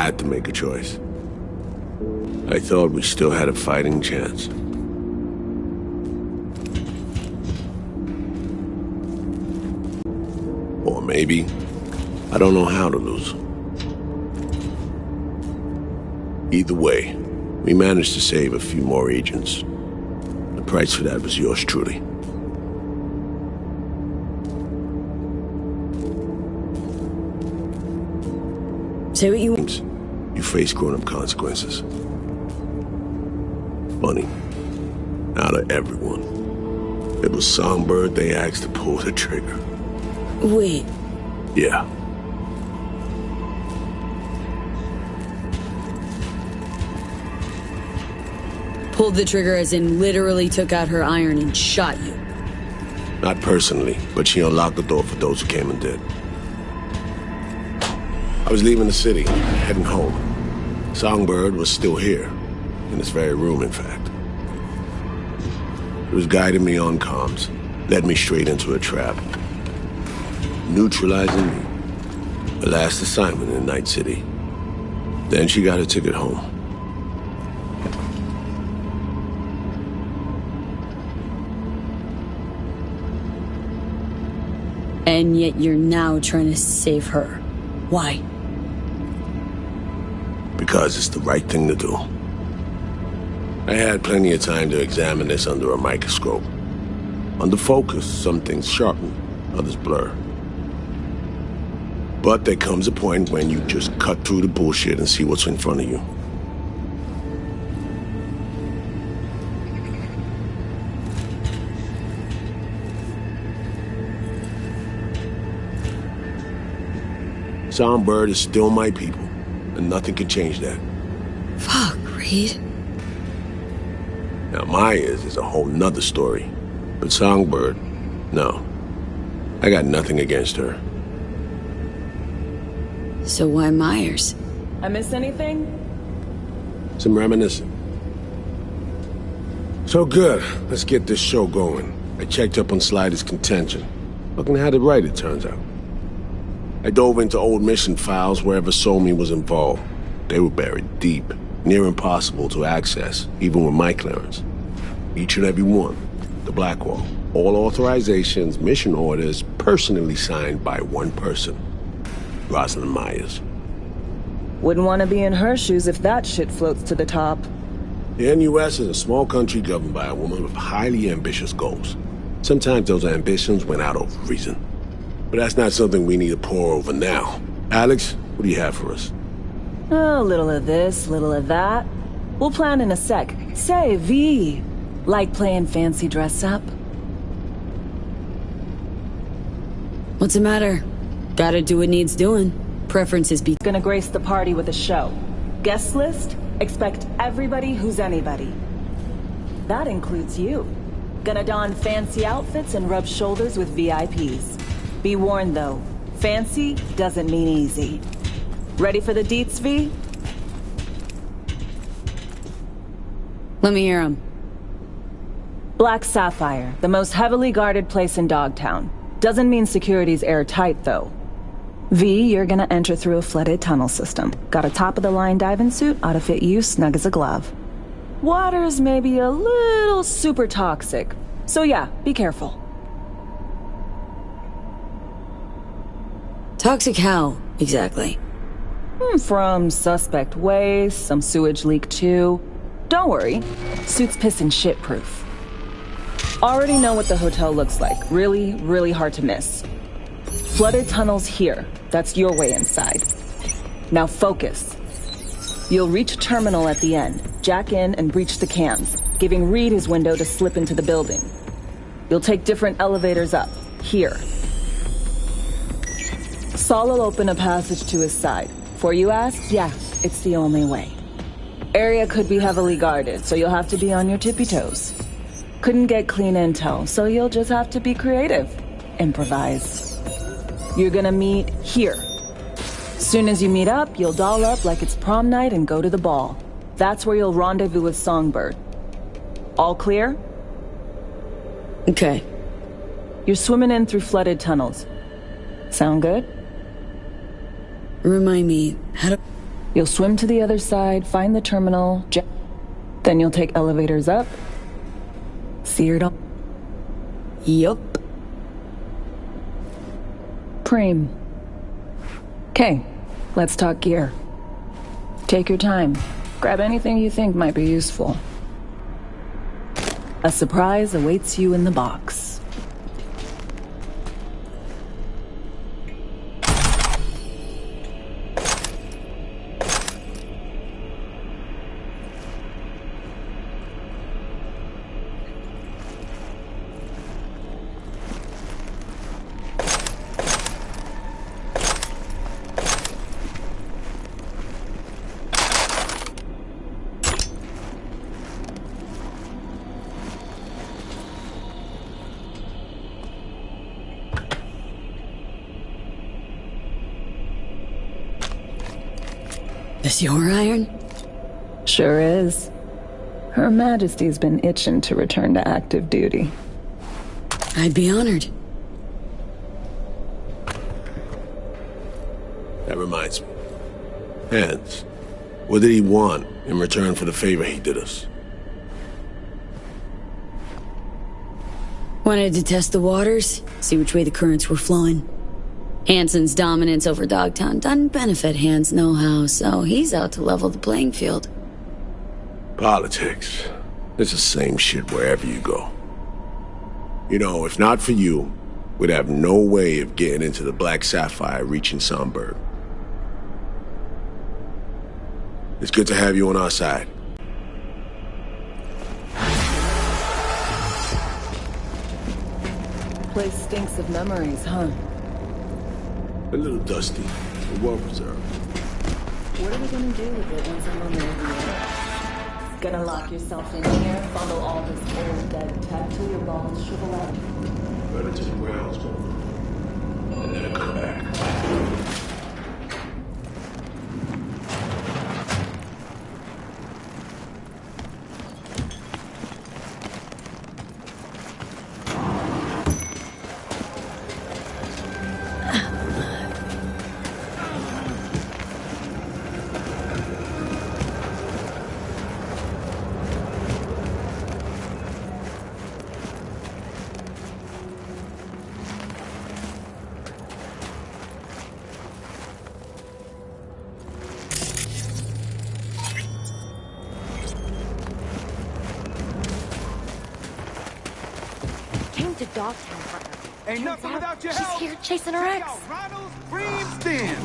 had to make a choice. I thought we still had a fighting chance. Or maybe, I don't know how to lose. Either way, we managed to save a few more agents. The price for that was yours truly. Say what you... You face grown-up consequences. Funny. Out of everyone, it was Songbird they asked to pull the trigger. Wait. Yeah. Pulled the trigger as in literally took out her iron and shot you. Not personally, but she unlocked the door for those who came and did. I was leaving the city, heading home. Songbird was still here, in this very room, in fact. It was guiding me on comms, led me straight into a trap. Neutralizing me. The last assignment in Night City. Then she got a ticket home. And yet you're now trying to save her. Why? Because it's the right thing to do. I had plenty of time to examine this under a microscope. Under focus, some things sharpen, others blur. But there comes a point when you just cut through the bullshit and see what's in front of you. Songbird is still my people, and nothing can change that. Fuck, Reed. Now Myers is a whole nother story, but Songbird, no. I got nothing against her. So why Myers? I miss anything? Some reminiscing. So good, let's get this show going. I checked up on Slider's contention. Looking had it right, it turns out. I dove into old mission files wherever Somi was involved. They were buried deep, near impossible to access, even with my clearance. Each and every one, the Blackwall. All authorizations, mission orders, personally signed by one person. Rosalind Myers. Wouldn't want to be in her shoes if that shit floats to the top. The NUS is a small country governed by a woman with highly ambitious goals. Sometimes those ambitions went out of reason. But that's not something we need to pour over now. Alex, what do you have for us? A little of this, little of that. We'll plan in a sec. Say, V, like playing fancy dress up? What's the matter? Gotta do what needs doing. Preferences be... Gonna grace the party with a show. Guest list? Expect everybody who's anybody. That includes you. Gonna don fancy outfits and rub shoulders with VIPs. Be warned though, fancy doesn't mean easy. Ready for the deets, V? Let me hear 'em. Black Sapphire, the most heavily guarded place in Dogtown. Doesn't mean security's airtight though. V, you're gonna enter through a flooded tunnel system. Got a top-of-the-line diving suit, ought to fit you snug as a glove. Water's maybe a little super toxic, so yeah, be careful. Toxic how, exactly? From suspect waste, some sewage leak too. Don't worry, suit's piss and shit proof. Already know what the hotel looks like. Really, really hard to miss. Flooded tunnels here. That's your way inside. Now focus. You'll reach a terminal at the end, jack in and breach the cams, giving Reed his window to slip into the building. You'll take different elevators up, here. Saul will open a passage to his side. For you ask, yeah, it's the only way. Area could be heavily guarded, so you'll have to be on your tippy toes. Couldn't get clean intel, so you'll just have to be creative. Improvise. You're gonna meet here. Soon as you meet up, you'll doll up like it's prom night and go to the ball. That's where you'll rendezvous with Songbird. All clear? Okay. You're swimming in through flooded tunnels. Sound good? Remind me, how to... You'll swim to the other side, find the terminal, then you'll take elevators up. See it all. Yup. Preem. Okay, let's talk gear. Take your time. Grab anything you think might be useful. A surprise awaits you in the box. This your iron? Sure is. Her Majesty's been itching to return to active duty. I'd be honored. That reminds me. Hans, what did he want in return for the favor he did us? Wanted to test the waters, see which way the currents were flowing. Hansen's dominance over Dogtown doesn't benefit Hans no-how, so he's out to level the playing field. Politics. It's the same shit wherever you go. You know, if not for you, we'd have no way of getting into the Black Sapphire reaching Somberg. It's good to have you on our side. Place stinks of memories, huh? A little dusty, but well preserved. What are we gonna do with it once I'm on the other? Gonna lock yourself in here, fondle all this old dead tech till your bones shrivel up? Better to the grounds, and then come back. To Dogtown for her. Ain't nothing without your she's help. here chasing her ex. Ronald's Dreams Den.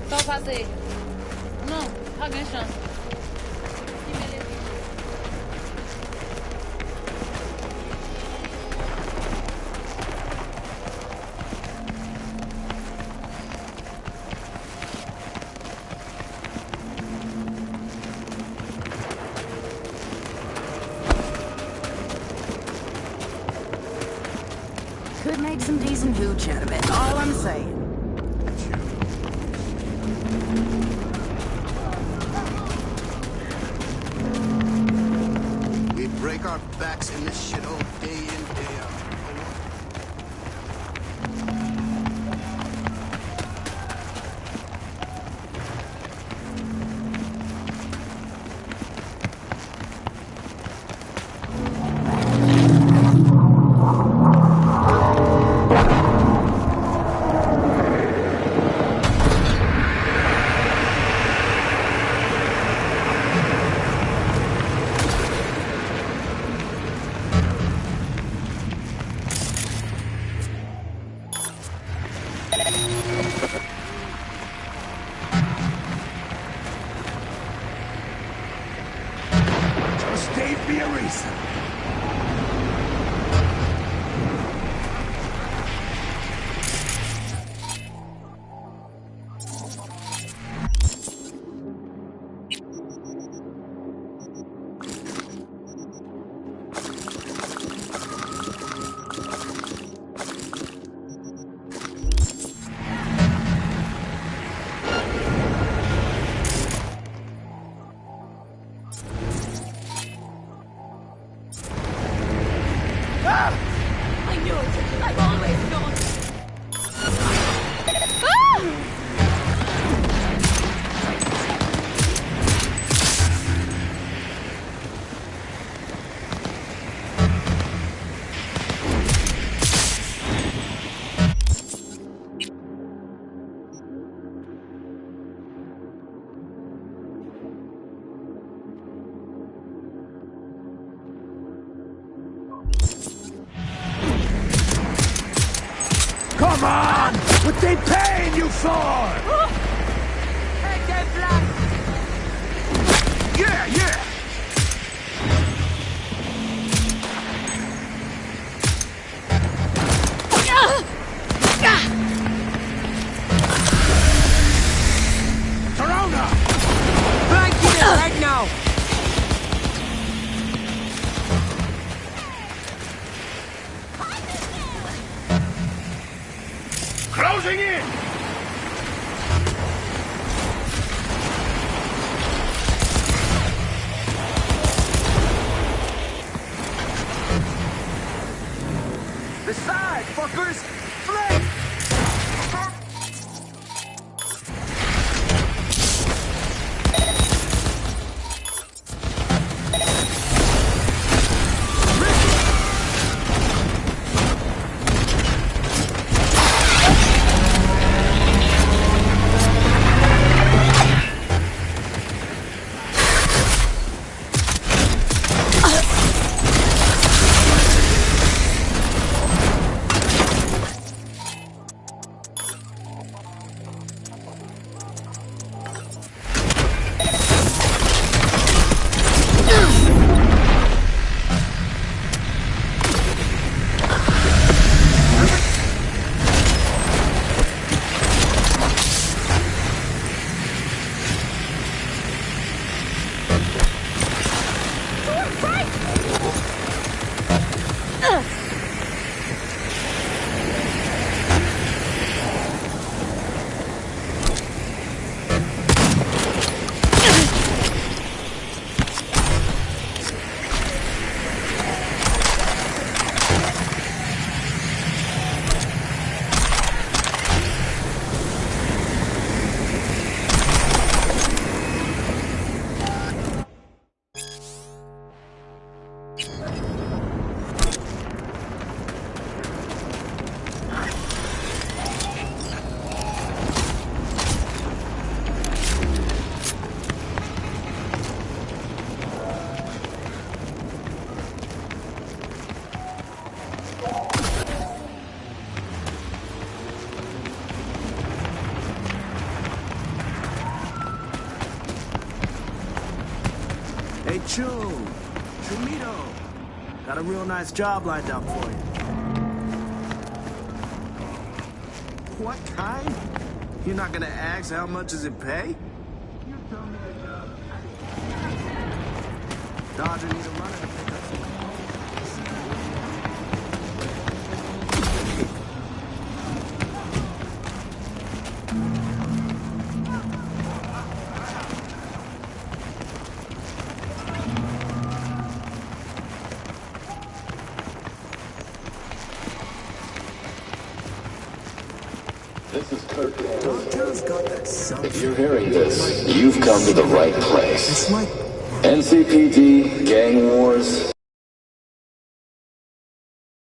Só passei. Não, alguém chama. Que beleza. Could make some decent hooch out of it, all I'm saying. We break our backs in this shit all day in, day out. Just gave me a reason. I knew it. I've always known. Come on! What they paying you for? Yeah, yeah! Corona! Blank it right now! Closing in! The side, fuckers! Flank! Choo! Chumito! Got a real nice job lined up for you. What kind? You're not gonna ask how much does it pay? You told me a job. Dodger needs a runner to pick up some This is Kirk. Dodger's got that something. If you're hearing this, you've come to the right place. It's like NCPD, gang wars,